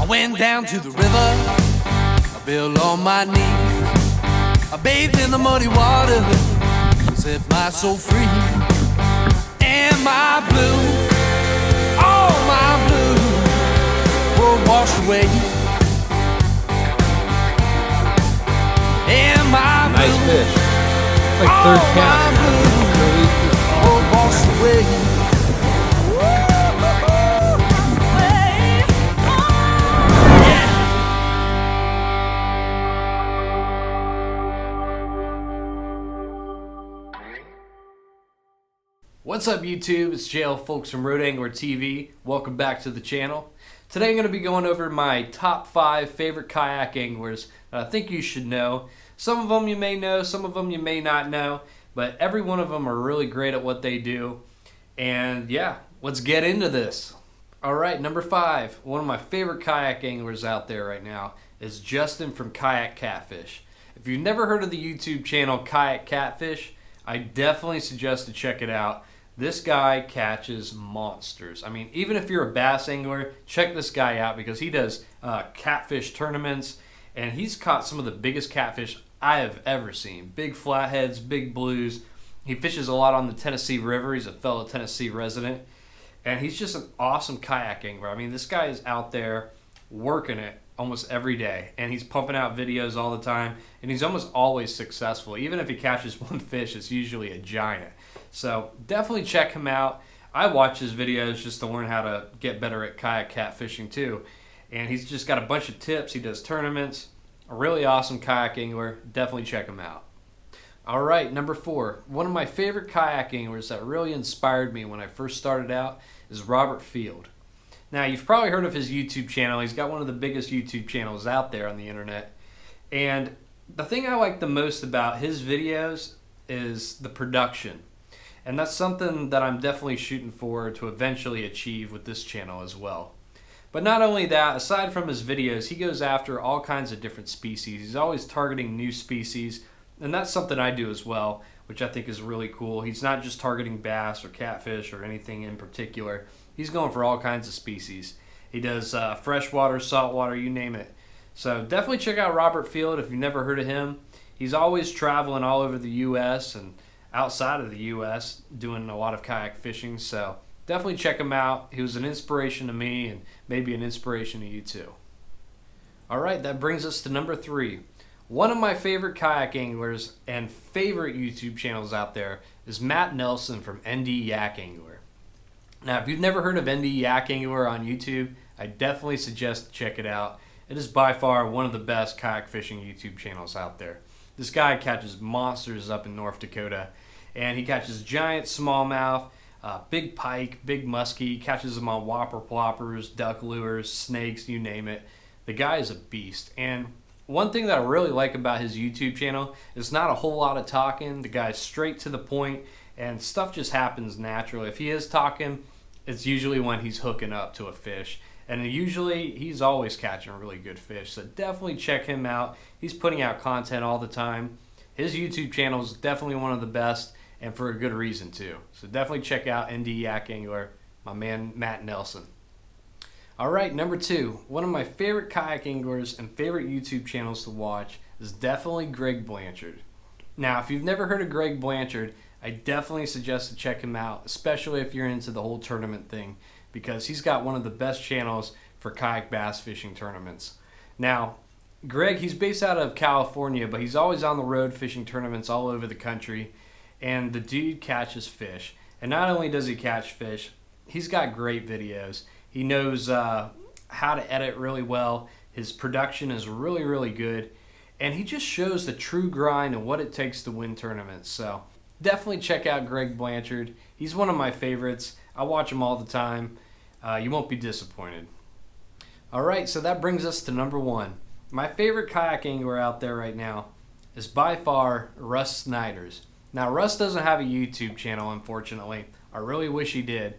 went down to the river, I fell on my knees, I bathed in the muddy water, set my soul free. And my blue, all my blue, were washed away. And my nice blue, fish. Like third cast. were washed away. What's up YouTube, it's JL Folks from Road Angler TV. Welcome back to the channel. Today I'm going to be going over my top 5 favorite kayak anglers that I think you should know. Some of them you may know, some of them you may not know, but every one of them are really great at what they do. And yeah, let's get into this. Alright, number 5, one of my favorite kayak anglers out there right now is Justin from Kayak Catfish. If you've never heard of the YouTube channel Kayak Catfish, I definitely suggest to check it out. This guy catches monsters. I mean, even if you're a bass angler, check this guy out because he does catfish tournaments, and he's caught some of the biggest catfish I have ever seen. Big flatheads, big blues. He fishes a lot on the Tennessee River. He's a fellow Tennessee resident, and he's just an awesome kayak angler. I mean, this guy is out there working it almost every day, and he's pumping out videos all the time, and he's almost always successful. Even if he catches one fish, it's usually a giant. So definitely check him out. I watch his videos just to learn how to get better at kayak catfishing too, and he's just got a bunch of tips. He does tournaments. A really awesome kayak angler. Definitely check him out. Alright, number 4. One of my favorite kayak anglers that really inspired me when I first started out is Robert Field. Now, you've probably heard of his YouTube channel. He's got one of the biggest YouTube channels out there on the internet. And the thing I like the most about his videos is the production. And that's something that I'm definitely shooting for to eventually achieve with this channel as well. But not only that, aside from his videos, he goes after all kinds of different species. He's always targeting new species, and that's something I do as well, which I think is really cool. He's not just targeting bass or catfish or anything in particular. He's going for all kinds of species. He does freshwater, saltwater, you name it. So definitely check out Robert Field if you've never heard of him. He's always traveling all over the U.S. and outside of the U.S. doing a lot of kayak fishing. So definitely check him out. He was an inspiration to me and maybe an inspiration to you too. Alright, that brings us to number 3. One of my favorite kayak anglers and favorite YouTube channels out there is Matt Nelson from Nd Yak Angular. Now, if you've never heard of Nd Yak Angular on YouTube, I definitely suggest to check it out. It is by far one of the best kayak fishing YouTube channels out there. This guy catches monsters up in North Dakota, and he catches giant smallmouth, big pike, big muskie. He catches them on whopper ploppers, duck lures, snakes, you name it. The guy is a beast. And one thing that I really like about his YouTube channel is not a whole lot of talking. The guy's straight to the point, and stuff just happens naturally. If he is talking, it's usually when he's hooking up to a fish. And usually, he's always catching really good fish. So definitely check him out. He's putting out content all the time. His YouTube channel is definitely one of the best, and for a good reason too. So definitely check out Nd Yak Angular, my man Matt Nelson. Alright, number 2. One of my favorite kayak anglers and favorite YouTube channels to watch is definitely Greg Blanchard. Now, if you've never heard of Greg Blanchard, I definitely suggest to check him out, especially if you're into the whole tournament thing, because he's got one of the best channels for kayak bass fishing tournaments. Now, Greg, he's based out of California, but he's always on the road fishing tournaments all over the country, and the dude catches fish. And not only does he catch fish, he's got great videos. He knows how to edit really well. His production is really, really good, and he just shows the true grind and what it takes to win tournaments. So definitely check out Greg Blanchard. He's one of my favorites. I watch him all the time. You won't be disappointed. Alright, so that brings us to number 1. My favorite kayak angler out there right now is by far Rus Snyders. Now, Russ doesn't have a YouTube channel, unfortunately. I really wish he did.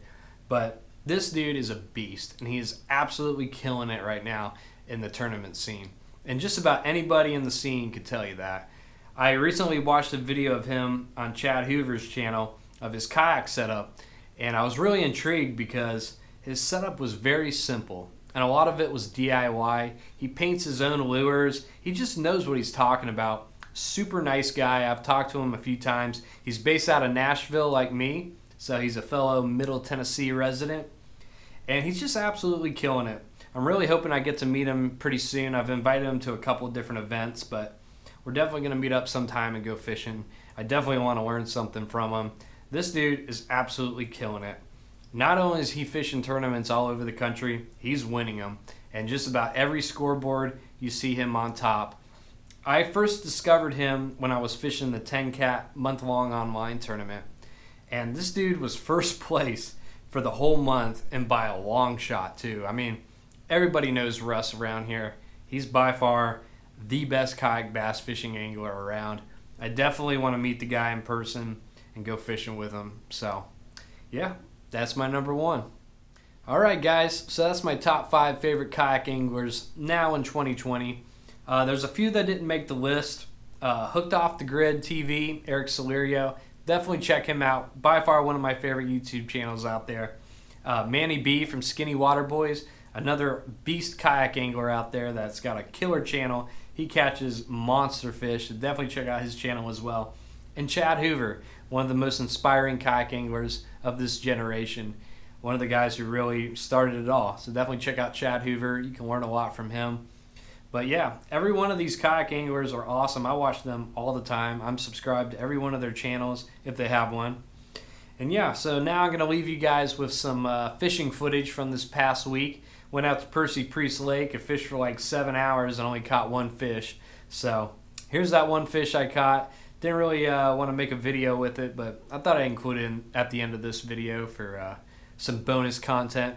But this dude is a beast, and he is absolutely killing it right now in the tournament scene. And just about anybody in the scene could tell you that. I recently watched a video of him on Chad Hoover's channel of his kayak setup, and I was really intrigued because his setup was very simple. and a lot of it was DIY. He paints his own lures. He just knows what he's talking about. Super nice guy. I've talked to him a few times. He's based out of Nashville like me, so he's a fellow Middle Tennessee resident, and he's just absolutely killing it. I'm really hoping I get to meet him pretty soon. I've invited him to a couple of different events, but we're definitely going to meet up sometime and go fishing. I definitely want to learn something from him. This dude is absolutely killing it. Not only is he fishing tournaments all over the country, he's winning them. And just about every scoreboard, you see him on top. I first discovered him when I was fishing the 10-cat month-long online tournament. And this dude was first place for the whole month, and by a long shot, too. I mean, everybody knows Rus around here. He's by far the best kayak bass fishing angler around. I definitely want to meet the guy in person and go fishing with him. So, yeah, that's my number one. Alright guys, so that's my top 5 favorite kayak anglers now in 2020. There's a few that didn't make the list. Hooked Off the Grid TV, Eric Solerio. Definitely check him out. By far one of my favorite YouTube channels out there. Manny B from Skinny Water Boys, another beast kayak angler out there that's got a killer channel. He catches monster fish, so definitely check out his channel as well. And Chad Hoover, one of the most inspiring kayak anglers of this generation. One of the guys who really started it all. So definitely check out Chad Hoover. You can learn a lot from him. But yeah, every one of these kayak anglers are awesome. I watch them all the time. I'm subscribed to every one of their channels if they have one. And yeah, so now I'm going to leave you guys with some fishing footage from this past week. Went out to Percy Priest Lake. I fished for like 7 hours and only caught one fish. So here's that one fish I caught. Didn't really want to make a video with it, but I thought I'd include it at the end of this video for some bonus content.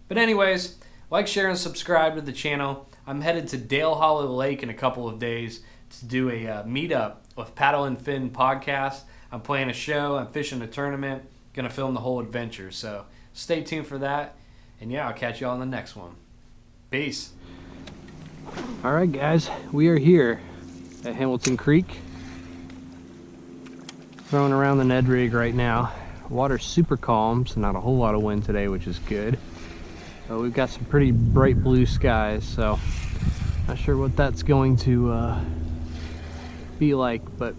But anyways, like, share, and subscribe to the channel. I'm headed to Dale Hollow Lake in a couple of days to do a meetup with Paddle and Fin podcast. I'm playing a show. I'm fishing a tournament. Going to film the whole adventure. So stay tuned for that. And yeah, I'll catch you all in the next one. Peace. Alright guys, we are here at Hamilton Creek. Throwing around the Ned rig right now. Water's super calm, so not a whole lot of wind today, which is good. But we've got some pretty bright blue skies, so not sure what that's going to be like, but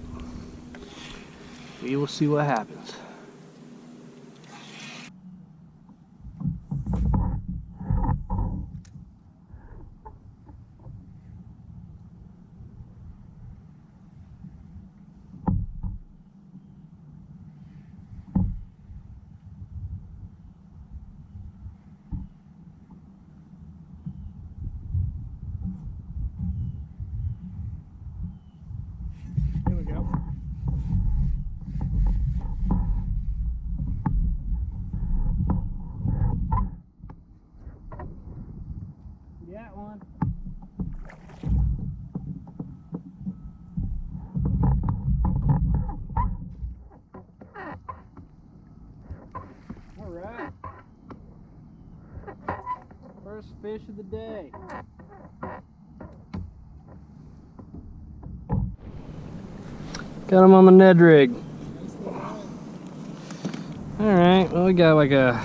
we will see what happens. Got one. All right. First fish of the day. Got him on the Ned rig. All right, well, we got like a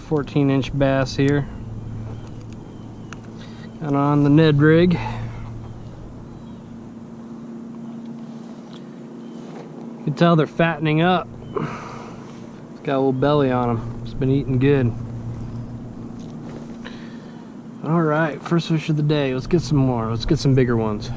14-inch bass here. And on the Ned rig. You can tell they're fattening up. It's got a little belly on them. It's been eating good. All right, first fish of the day. Let's get some more. Let's get some bigger ones.